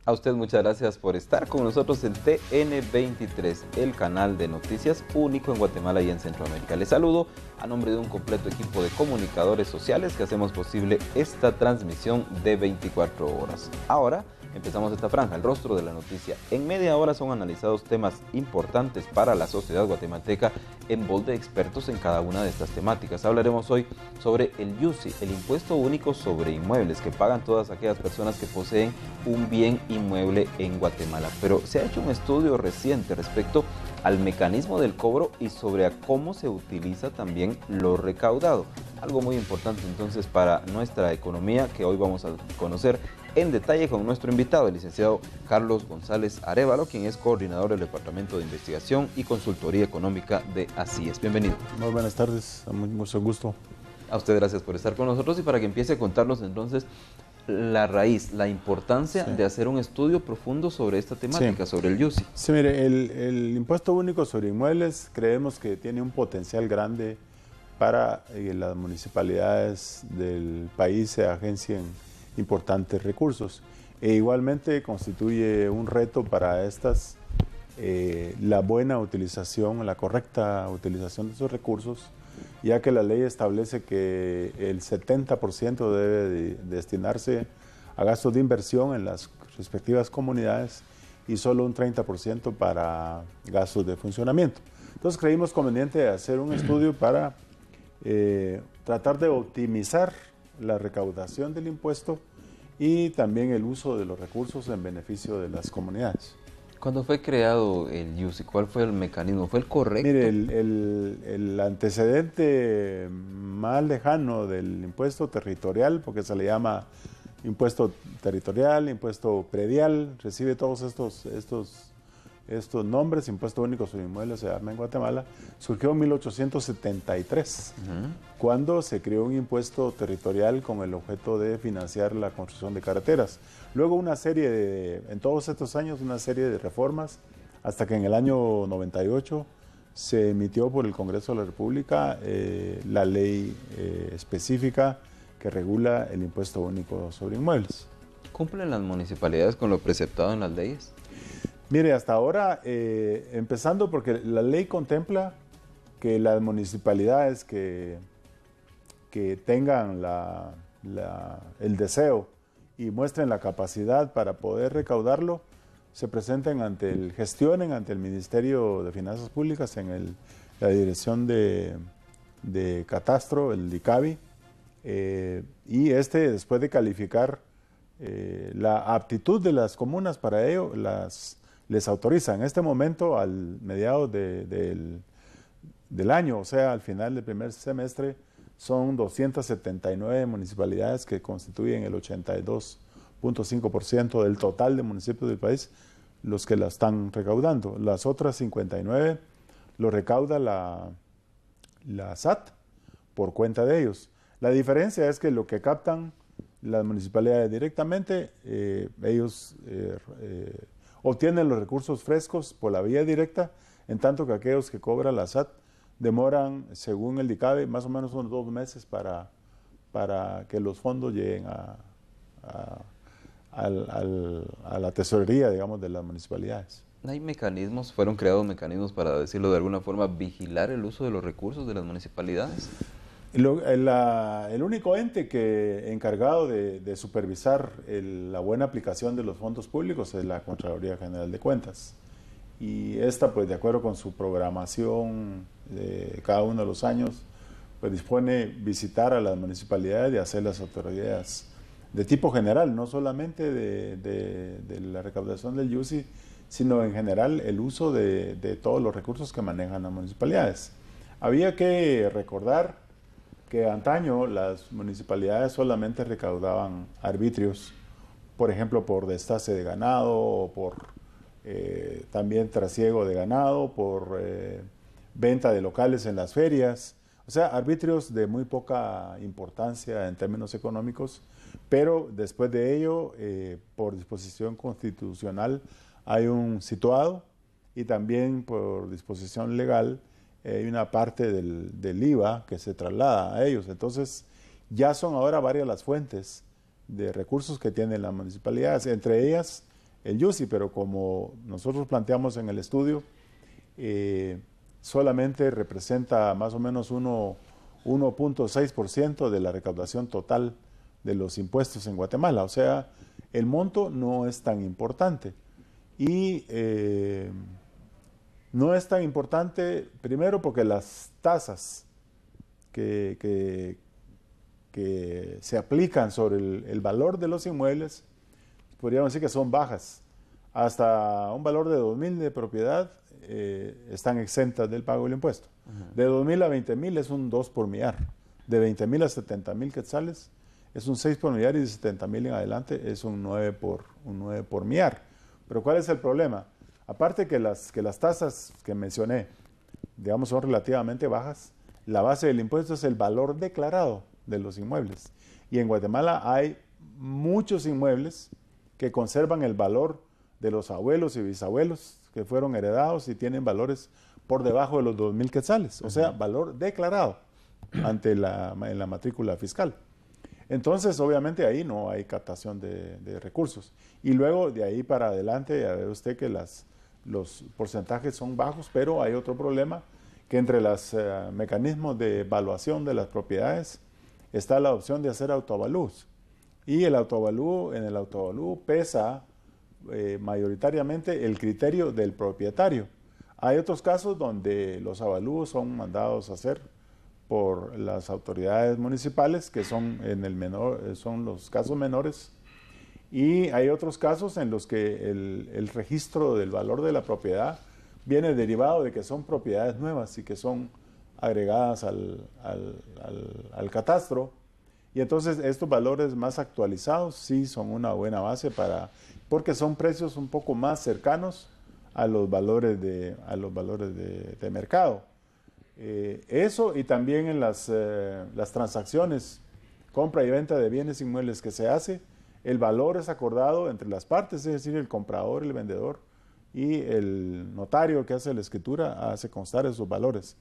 A usted muchas gracias por estar con nosotros en TN23, el canal de noticias único en Guatemala y en Centroamérica. Les saludo a nombre de un completo equipo de comunicadores sociales que hacemos posible esta transmisión de 24 horas. Ahora empezamos esta franja, el rostro de la noticia. En media hora son analizados temas importantes para la sociedad guatemalteca en voz de expertos en cada una de estas temáticas. Hablaremos hoy sobre el IUSI, el impuesto único sobre inmuebles que pagan todas aquellas personas que poseen un bien inmueble en Guatemala. Pero se ha hecho un estudio reciente respecto al mecanismo del cobro y sobre cómo se utiliza también lo recaudado. Algo muy importante entonces para nuestra economía que hoy vamos a conocer en detalle con nuestro invitado, el licenciado Carlos González Arévalo, quien es coordinador del Departamento de Investigación y Consultoría Económica de ACIES. Bienvenido. Muy buenas tardes, mucho gusto. A usted gracias por estar con nosotros y para que empiece a contarnos entonces la raíz, la importancia de hacer un estudio profundo sobre esta temática, sobre el IUSI. Sí, mire, el impuesto único sobre inmuebles creemos que tiene un potencial grande para las municipalidades del país se agencien importantes recursos. E igualmente constituye un reto para estas la buena utilización, la correcta utilización de esos recursos, ya que la ley establece que el 70% debe destinarse a gastos de inversión en las respectivas comunidades y solo un 30% para gastos de funcionamiento. Entonces creímos conveniente hacer un estudio para tratar de optimizar la recaudación del impuesto y también el uso de los recursos en beneficio de las comunidades. ¿Cuándo fue creado el IUSI? ¿Cuál fue el mecanismo? ¿Fue el correcto? Mire, el antecedente más lejano del impuesto territorial, porque se le llama impuesto territorial, impuesto predial, recibe todos estos nombres, impuesto único sobre inmuebles se llama en Guatemala, surgió en 1873, cuando se creó un impuesto territorial con el objeto de financiar la construcción de carreteras. Luego en todos estos años, una serie de reformas, hasta que en el año 98 se emitió por el Congreso de la República la ley específica que regula el impuesto único sobre inmuebles. ¿Cumplen las municipalidades con lo preceptado en las leyes? Mire, hasta ahora, empezando porque la ley contempla que las municipalidades que tengan el deseo y muestren la capacidad para poder recaudarlo, se presenten gestionen ante el Ministerio de Finanzas Públicas en la Dirección de Catastro, el DICABI, y después de calificar la aptitud de las comunas para ello, les autoriza. En este momento, al mediados del año, o sea, al final del primer semestre, son 279 municipalidades que constituyen el 82.5% del total de municipios del país, los que la están recaudando. Las otras 59 lo recauda la SAT por cuenta de ellos. La diferencia es que lo que captan las municipalidades directamente, ellos obtienen los recursos frescos por la vía directa, en tanto que aquellos que cobra la SAT demoran, según el DICABE, más o menos unos 2 meses para que los fondos lleguen a la tesorería, digamos, de las municipalidades. ¿Hay mecanismos, fueron creados mecanismos para decirlo de alguna forma, vigilar el uso de los recursos de las municipalidades? El único ente encargado de supervisar la buena aplicación de los fondos públicos es la Contraloría General de Cuentas. Y esta, pues de acuerdo con su programación de cada uno de los años, pues dispone visitar a las municipalidades y hacer las autoridades de tipo general, no solamente de la recaudación del IUSI, sino en general el uso de todos los recursos que manejan las municipalidades. Había que recordar que antaño las municipalidades solamente recaudaban arbitrios, por ejemplo, por destace de ganado o por también trasiego de ganado, por venta de locales en las ferias, o sea, arbitrios de muy poca importancia en términos económicos, pero después de ello, por disposición constitucional, hay un situado y también por disposición legal hay una parte del IVA que se traslada a ellos. Entonces, ya son ahora varias las fuentes de recursos que tienen las municipalidades, entre ellas el YUSI, pero como nosotros planteamos en el estudio, solamente representa más o menos 1.6% de la recaudación total de los impuestos en Guatemala. O sea, el monto no es tan importante. Y no es tan importante, primero, porque las tasas que se aplican sobre el valor de los inmuebles, podríamos decir que son bajas. Hasta un valor de 2.000 de propiedad están exentas del pago del impuesto. De 2.000 a 20.000 es un 2 por millar. De 20.000 a 70.000 quetzales es un 6 por millar, y de 70.000 en adelante es un 9 por millar. Pero ¿cuál es el problema? Aparte que las tasas que mencioné, digamos, son relativamente bajas, la base del impuesto es el valor declarado de los inmuebles. Y en Guatemala hay muchos inmuebles que conservan el valor de los abuelos y bisabuelos que fueron heredados y tienen valores por debajo de los 2.000 quetzales, o sea, valor declarado en la matrícula fiscal. Entonces, obviamente, ahí no hay captación de recursos. Y luego, de ahí para adelante, ya ve usted que los porcentajes son bajos, pero hay otro problema, que entre los mecanismos de evaluación de las propiedades está la opción de hacer autoavalúos. Y en el autoavalúo pesa mayoritariamente el criterio del propietario. Hay otros casos donde los avalúos son mandados a hacer por las autoridades municipales, que son son los casos menores, y hay otros casos en los que el registro del valor de la propiedad viene derivado de que son propiedades nuevas y que son agregadas al catastro, y entonces estos valores más actualizados sí son una buena base porque son precios un poco más cercanos a los valores de mercado. Eso, y también en las transacciones, compra y venta de bienes inmuebles que se hace, el valor es acordado entre las partes, es decir, el comprador, el vendedor, y el notario que hace la escritura hace constar esos valores.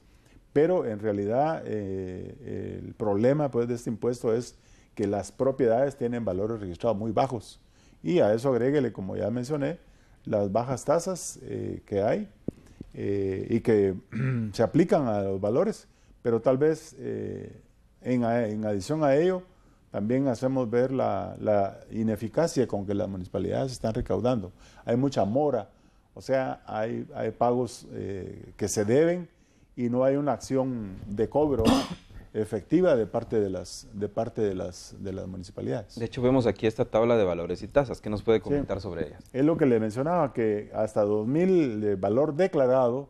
Pero en realidad el problema, pues, de este impuesto es que las propiedades tienen valores registrados muy bajos, y a eso agréguele, como ya mencioné, las bajas tasas que hay y que se aplican a los valores, pero tal vez en adición a ello también hacemos ver la ineficacia con que las municipalidades están recaudando. Hay mucha mora, o sea, hay pagos que se deben y no hay una acción de cobro efectiva de parte de las municipalidades. De hecho, vemos aquí esta tabla de valores y tasas. ¿Qué nos puede comentar sobre ellas? Es lo que le mencionaba, que hasta 2.000 de valor declarado,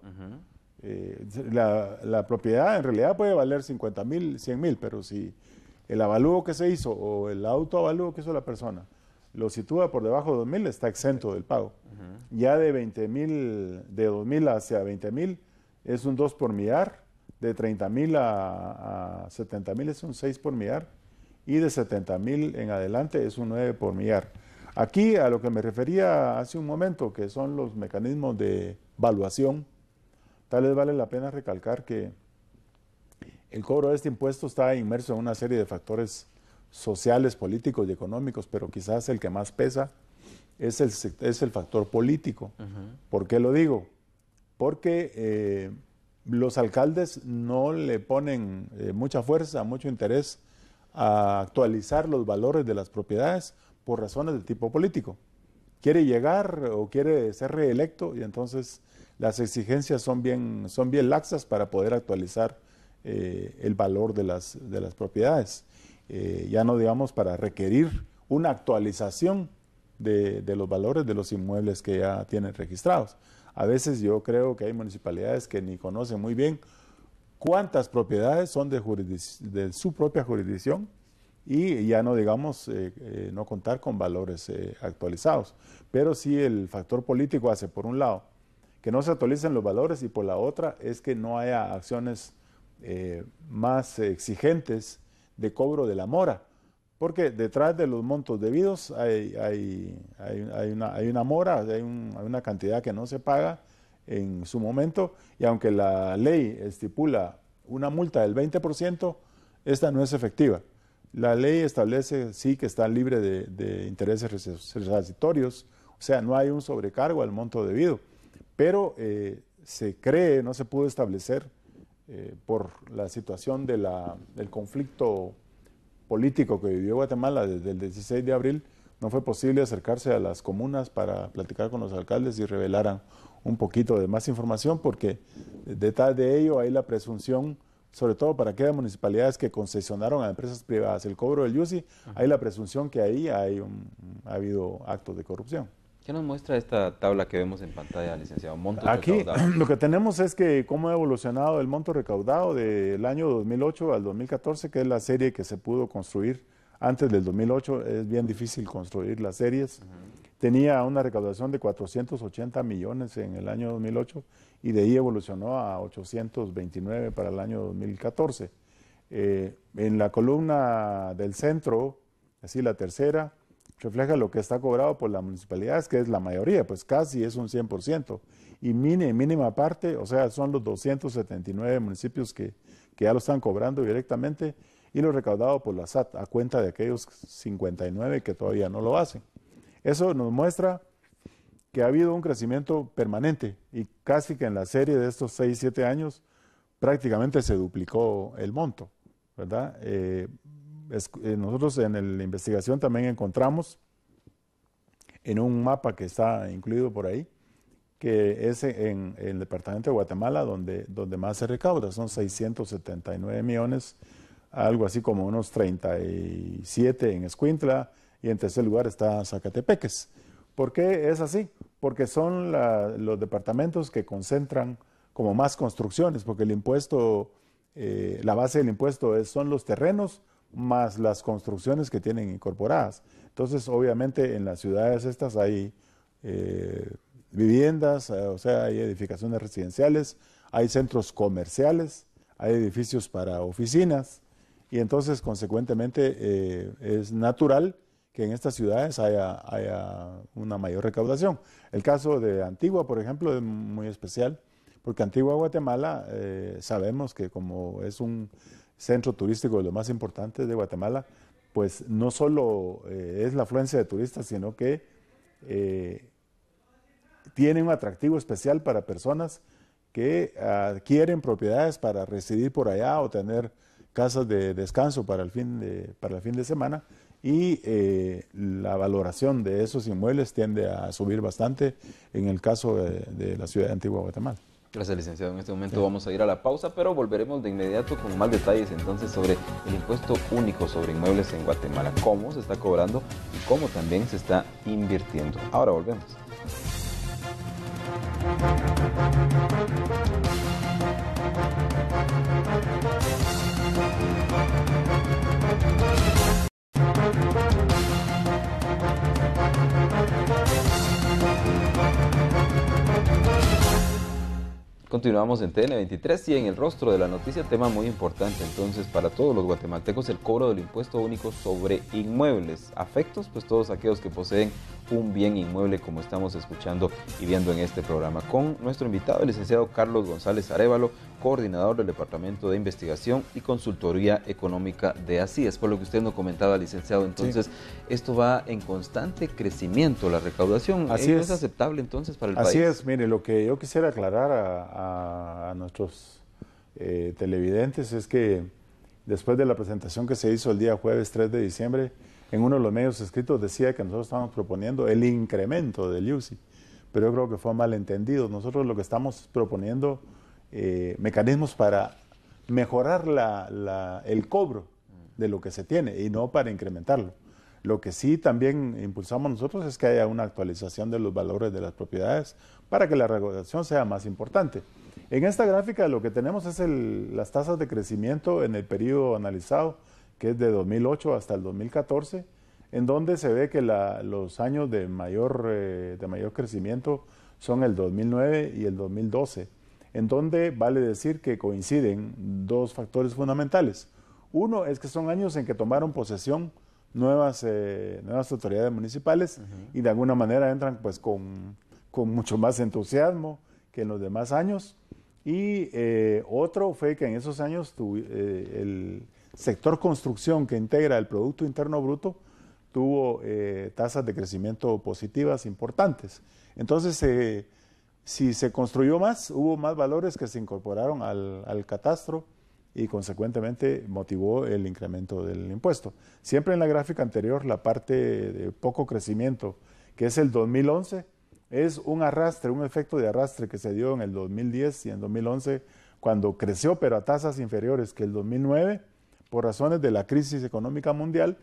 la propiedad en realidad puede valer 50.000, 100.000, pero si el avalúo que se hizo o el autoavalúo que hizo la persona lo sitúa por debajo de 2.000, está exento del pago. Ya de 20.000, de 2.000 hacia 20.000 es un 2 por millar, de 30.000 a 70.000 es un 6 por millar, y de 70.000 en adelante es un 9 por millar. Aquí a lo que me refería hace un momento, que son los mecanismos de valuación, tal vez vale la pena recalcar que el cobro de este impuesto está inmerso en una serie de factores sociales, políticos y económicos, pero quizás el que más pesa es el factor político. ¿Por qué lo digo? Porque los alcaldes no le ponen mucha fuerza, mucho interés a actualizar los valores de las propiedades por razones de tipo político. Quiere llegar o quiere ser reelecto, y entonces las exigencias son bien laxas para poder actualizar el valor de las propiedades. Ya no digamos para requerir una actualización de los valores de los inmuebles que ya tienen registrados. A veces yo creo que hay municipalidades que ni conocen muy bien cuántas propiedades son de su propia jurisdicción, y ya no digamos no contar con valores actualizados. Pero sí el factor político hace, por un lado, que no se actualicen los valores, y por la otra es que no haya acciones más exigentes de cobro de la mora, porque detrás de los montos debidos hay una mora, hay una cantidad que no se paga en su momento, y aunque la ley estipula una multa del 20%, esta no es efectiva. La ley establece sí que está libre de intereses resarcitorios O sea, no hay un sobrecargo al monto debido, pero se cree, no se pudo establecer por la situación del conflicto político que vivió Guatemala desde el 16 de abril, no fue posible acercarse a las comunas para platicar con los alcaldes y revelaran un poquito de más información, porque detrás de ello hay la presunción, sobre todo para aquellas municipalidades que concesionaron a empresas privadas el cobro del IUCI, hay la presunción que ahí ha habido actos de corrupción. ¿Qué nos muestra esta tabla que vemos en pantalla, licenciado? Montos Aquí recaudados. lo que tenemos es que cómo ha evolucionado el monto recaudado del año 2008 al 2014, que es la serie que se pudo construir antes del 2008. Es bien difícil construir las series. Tenía una recaudación de 480 millones en el año 2008 y de ahí evolucionó a 829 para el año 2014. En la columna del centro, así la tercera, refleja lo que está cobrado por las municipalidades, que es la mayoría, pues casi es un 100%. Y mínima parte, o sea, son los 279 municipios que ya lo están cobrando directamente, y lo recaudado por la SAT, a cuenta de aquellos 59 que todavía no lo hacen. Eso nos muestra que ha habido un crecimiento permanente, y casi que en la serie de estos 6, 7 años prácticamente se duplicó el monto, ¿verdad? Nosotros en la investigación también encontramos en un mapa que está incluido por ahí, que es en el departamento de Guatemala donde más se recauda, son 679 millones, algo así como unos 37 en Escuintla, y en tercer lugar está Zacatepeques. ¿Por qué es así? Porque son los departamentos que concentran como más construcciones, porque el impuesto, la base del impuesto son los terrenos más las construcciones que tienen incorporadas. Entonces, obviamente, en las ciudades estas hay viviendas, o sea, hay edificaciones residenciales, hay centros comerciales, hay edificios para oficinas, y entonces, consecuentemente, es natural que en estas ciudades haya una mayor recaudación. El caso de Antigua, por ejemplo, es muy especial, porque Antigua, Guatemala, sabemos que como es un centro turístico de los más importantes de Guatemala, pues no solo es la afluencia de turistas, sino que tiene un atractivo especial para personas que adquieren propiedades para residir por allá o tener casas de descanso para el fin de semana, y la valoración de esos inmuebles tiende a subir bastante en el caso de la ciudad de Antigua, Guatemala. Gracias, licenciado. En este momento vamos a ir a la pausa, pero volveremos de inmediato con más detalles entonces sobre el impuesto único sobre inmuebles en Guatemala, cómo se está cobrando y cómo también se está invirtiendo. Ahora volvemos. Continuamos en TN23 y en el rostro de la noticia, tema muy importante entonces para todos los guatemaltecos, el cobro del impuesto único sobre inmuebles. Afectos, pues todos aquellos que poseen un bien inmueble, como estamos escuchando y viendo en este programa, con nuestro invitado, el licenciado Carlos González Arévalo, coordinador del Departamento de Investigación y Consultoría Económica de ACIES. Por lo que usted nos comentaba, licenciado, entonces esto va en constante crecimiento, la recaudación. Así ¿Es aceptable entonces para el país? Así es, mire, lo que yo quisiera aclarar a nuestros televidentes es que después de la presentación que se hizo el día jueves 3 de diciembre, en uno de los medios escritos decía que nosotros estábamos proponiendo el incremento del IUCI, pero yo creo que fue malentendido. Nosotros lo que estamos proponiendo mecanismos para mejorar el cobro de lo que se tiene y no para incrementarlo. Lo que sí también impulsamos nosotros es que haya una actualización de los valores de las propiedades para que la recaudación sea más importante. En esta gráfica lo que tenemos es las tasas de crecimiento en el periodo analizado, que es de 2008 hasta el 2014, en donde se ve que los años de mayor crecimiento son el 2009 y el 2012, en donde vale decir que coinciden dos factores fundamentales. Uno es que son años en que tomaron posesión nuevas autoridades municipales y de alguna manera entran pues con mucho más entusiasmo que en los demás años. Y otro fue que en esos años el sector construcción, que integra el Producto Interno Bruto, tuvo tasas de crecimiento positivas importantes. Entonces, si se construyó más, hubo más valores que se incorporaron al catastro y consecuentemente motivó el incremento del impuesto. Siempre en la gráfica anterior, la parte de poco crecimiento, que es el 2011, es un arrastre, un efecto de arrastre que se dio en el 2010 y en 2011, cuando creció, pero a tasas inferiores que el 2009, por razones de la crisis económica mundial,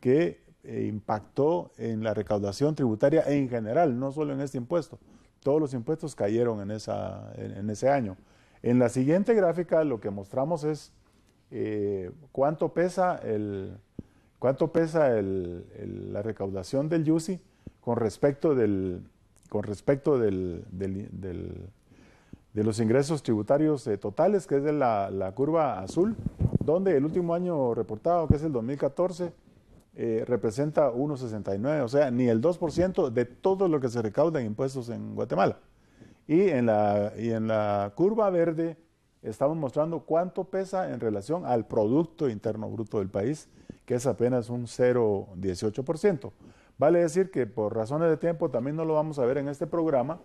que impactó en la recaudación tributaria en general, no solo en este impuesto. Todos los impuestos cayeron en ese año. En la siguiente gráfica lo que mostramos es cuánto pesa la recaudación del YUSI con respecto de los ingresos tributarios totales, que es de la curva azul, donde el último año reportado, que es el 2014, representa 1,69, o sea, ni el 2% de todo lo que se recauda en impuestos en Guatemala. Y en la curva verde estamos mostrando cuánto pesa en relación al Producto Interno Bruto del país, que es apenas un 0,18%. Vale decir que por razones de tiempo también no lo vamos a ver en este programa.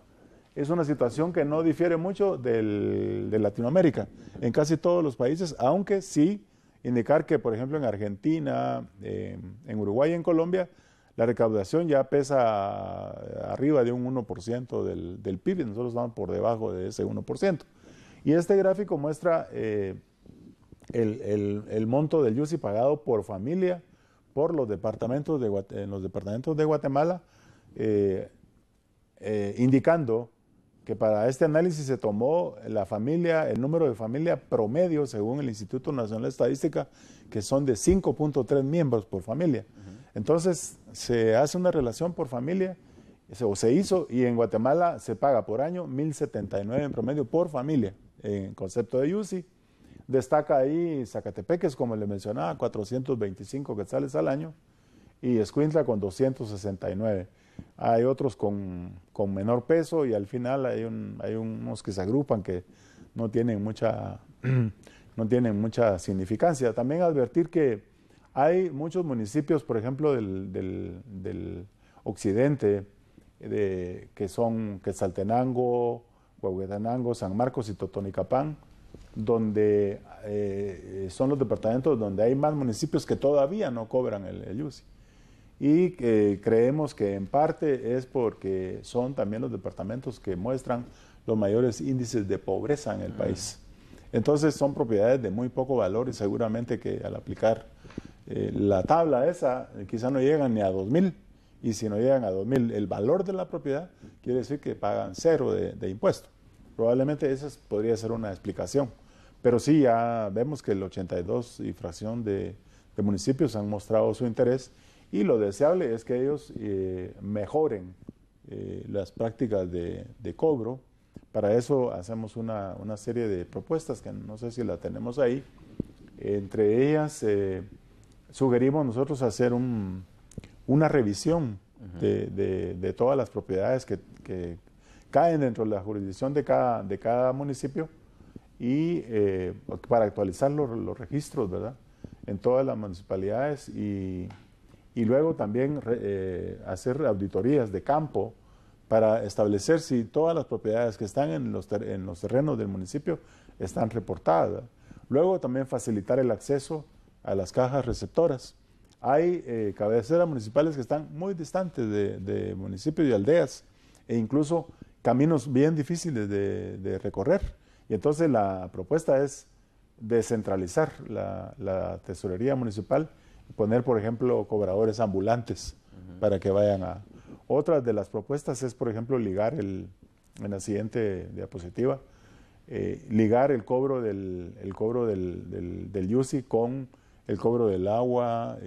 Es una situación que no difiere mucho de Latinoamérica en casi todos los países, aunque sí indicar que, por ejemplo, en Argentina, en Uruguay y en Colombia, la recaudación ya pesa arriba de un 1% del PIB, nosotros estamos por debajo de ese 1%. Y este gráfico muestra el monto del YUSI pagado por familia por los departamentos de Guatemala, indicando que para este análisis se tomó el número de familia promedio según el Instituto Nacional de Estadística, que son de 5.3 miembros por familia. Entonces se hace una relación por familia, o se hizo, y en Guatemala se paga por año 1,079 en promedio por familia, en concepto de YUSI. Destaca ahí Zacatepeques, como le mencionaba, 425 quetzales al año, y Escuintla con 269. Hay otros con menor peso y al final hay unos que se agrupan que no tienen mucha significancia. También advertir que hay muchos municipios, por ejemplo, del occidente, que son Quetzaltenango, Huehuetenango, San Marcos y Totonicapán, donde son los departamentos donde hay más municipios que todavía no cobran el YUSI. Y creemos que en parte es porque son también los departamentos que muestran los mayores índices de pobreza en el país. Entonces son propiedades de muy poco valor y seguramente que al aplicar la tabla esa quizá no llegan ni a 2,000, y si no llegan a 2,000 el valor de la propiedad, quiere decir que pagan 0 de impuesto. Probablemente esa podría ser una explicación, pero sí ya vemos que el 82 y fracción de municipios han mostrado su interés. Y lo deseable es que ellos mejoren las prácticas de cobro. Para eso hacemos una serie de propuestas que no sé si la tenemos ahí. Entre ellas, sugerimos nosotros hacer una revisión de todas las propiedades que caen dentro de la jurisdicción de cada municipio y para actualizar los registros, ¿verdad?, en todas las municipalidades y luego también hacer auditorías de campo para establecer si todas las propiedades que están en los terrenos del municipio están reportadas. Luego también facilitar el acceso a las cajas receptoras. Hay cabeceras municipales que están muy distantes de municipios y aldeas e incluso caminos bien difíciles de recorrer. Y entonces la propuesta es descentralizar la tesorería municipal, poner, por ejemplo, cobradores ambulantes para que vayan a... Otra de las propuestas es, por ejemplo, ligar en la siguiente diapositiva, ligar el cobro del YUSI con el cobro del agua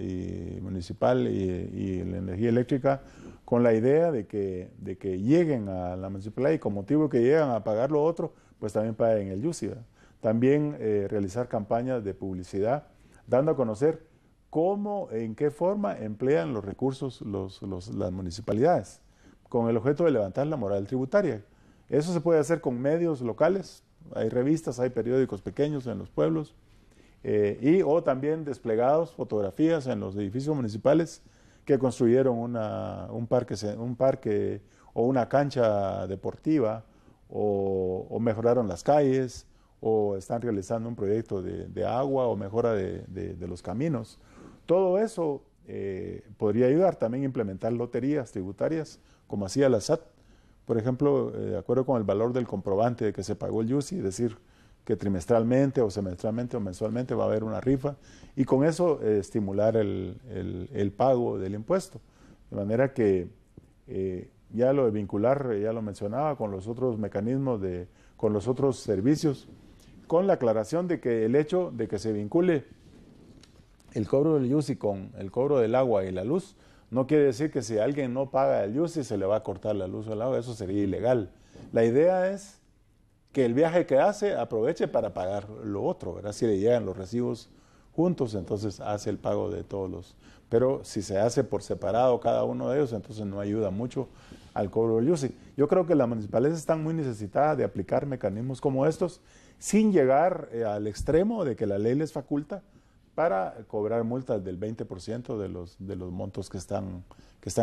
municipal y la energía eléctrica, con la idea de que lleguen a la municipalidad y con motivo que llegan a pagar lo otro, pues también paguen el YUSI, ¿verdad? También realizar campañas de publicidad, dando a conocer cómo, en qué forma emplean los recursos las municipalidades, con el objeto de levantar la moral tributaria. Eso se puede hacer con medios locales, hay revistas, hay periódicos pequeños en los pueblos, o también desplegados, fotografías en los edificios municipales que construyeron un parque o una cancha deportiva, o mejoraron las calles, o están realizando un proyecto de agua o mejora de los caminos. Todo eso podría ayudar. También implementar loterías tributarias, como hacía la SAT, por ejemplo, de acuerdo con el valor del comprobante de que se pagó el IUCI, es decir, que trimestralmente o semestralmente o mensualmente va a haber una rifa, y con eso estimular el pago del impuesto. De manera que ya lo de vincular, ya lo mencionaba, con los otros mecanismos, con los otros servicios, con la aclaración de que el hecho de que se vincule el cobro del IUCI con el cobro del agua y la luz, no quiere decir que si alguien no paga el IUCI se le va a cortar la luz o el agua, eso sería ilegal. La idea es que el viaje que hace aproveche para pagar lo otro, ¿verdad? Si le llegan los recibos juntos, entonces hace el pago de todos los. Pero si se hace por separado cada uno de ellos, entonces no ayuda mucho al cobro del IUCI. Yo creo que las municipalidades están muy necesitadas de aplicar mecanismos como estos, sin llegar al extremo de que la ley les faculta para cobrar multas del 20% de los montos que están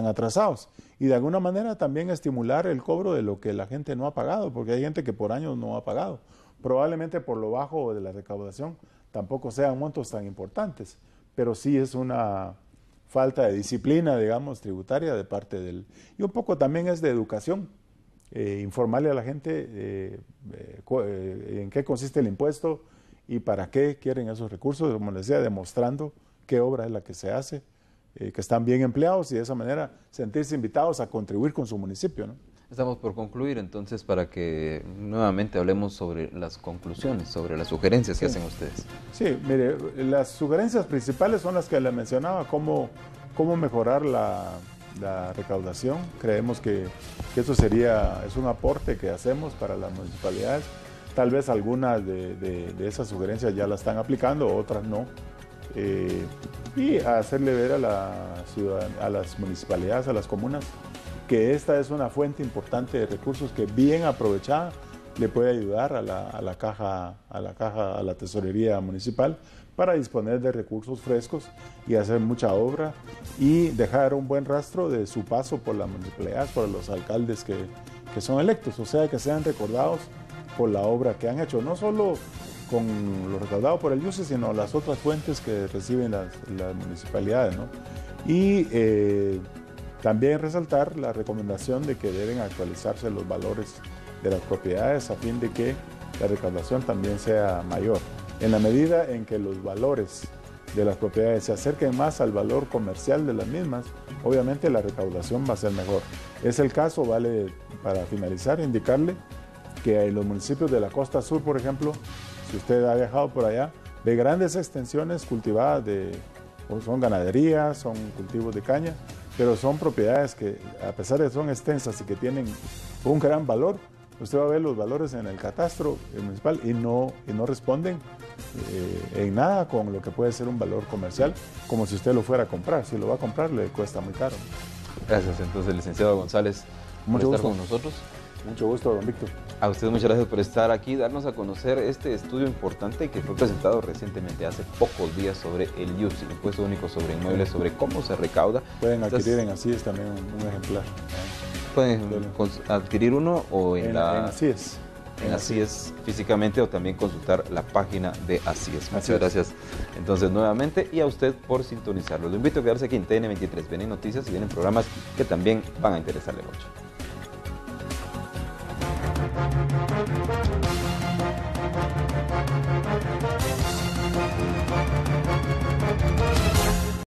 atrasados. Y de alguna manera también estimular el cobro de lo que la gente no ha pagado, porque hay gente que por años no ha pagado. Probablemente por lo bajo de la recaudación tampoco sean montos tan importantes, pero sí es una falta de disciplina, digamos, tributaria de parte del. Y un poco también es de educación, informarle a la gente en qué consiste el impuesto y para qué quieren esos recursos, como les decía, demostrando qué obra es la que se hace, que están bien empleados y de esa manera sentirse invitados a contribuir con su municipio, ¿no? Estamos por concluir, entonces, para que nuevamente hablemos sobre las conclusiones, sobre las sugerencias que hacen ustedes. Sí, mire, las sugerencias principales son las que le mencionaba, cómo mejorar la recaudación. Creemos que eso es un aporte que hacemos para las municipalidades. Tal vez algunas de esas sugerencias ya las están aplicando, otras no. Y hacerle ver a las municipalidades, a las comunas, que esta es una fuente importante de recursos que bien aprovechada le puede ayudar a la tesorería municipal para disponer de recursos frescos y hacer mucha obra y dejar un buen rastro de su paso por la municipalidad, por los alcaldes que son electos, o sea, que sean recordados por la obra que han hecho, no solo con lo recaudado por el IUCI, sino las otras fuentes que reciben las municipalidades, ¿no? Y también resaltar la recomendación de que deben actualizarse los valores de las propiedades a fin de que la recaudación también sea mayor. En la medida en que los valores de las propiedades se acerquen más al valor comercial de las mismas, obviamente la recaudación va a ser mejor. Es el caso, vale para finalizar, indicarle que en los municipios de la costa sur, por ejemplo, si usted ha viajado por allá, ve grandes extensiones cultivadas son ganaderías, son cultivos de caña, pero son propiedades que, a pesar de que son extensas y que tienen un gran valor, usted va a ver los valores en el catastro municipal y no responden en nada con lo que puede ser un valor comercial, como si usted lo fuera a comprar. Si lo va a comprar, le cuesta muy caro. Gracias, entonces, licenciado González, por estar con nosotros. Mucho gusto, don Víctor. A usted muchas gracias por estar aquí, darnos a conocer este estudio importante que fue presentado recientemente, hace pocos días, sobre el IUCI, Impuesto Único sobre Inmuebles, sobre cómo se recauda. Pueden adquirir en Asíes también un ejemplar. Pueden adquirir uno o en Asíes. En Asíes físicamente, o también consultar la página de Asíes. Muchas gracias entonces nuevamente, y a usted por sintonizarlo. Lo invito a quedarse aquí en TN23. Vienen noticias y vienen programas que también van a interesarle mucho.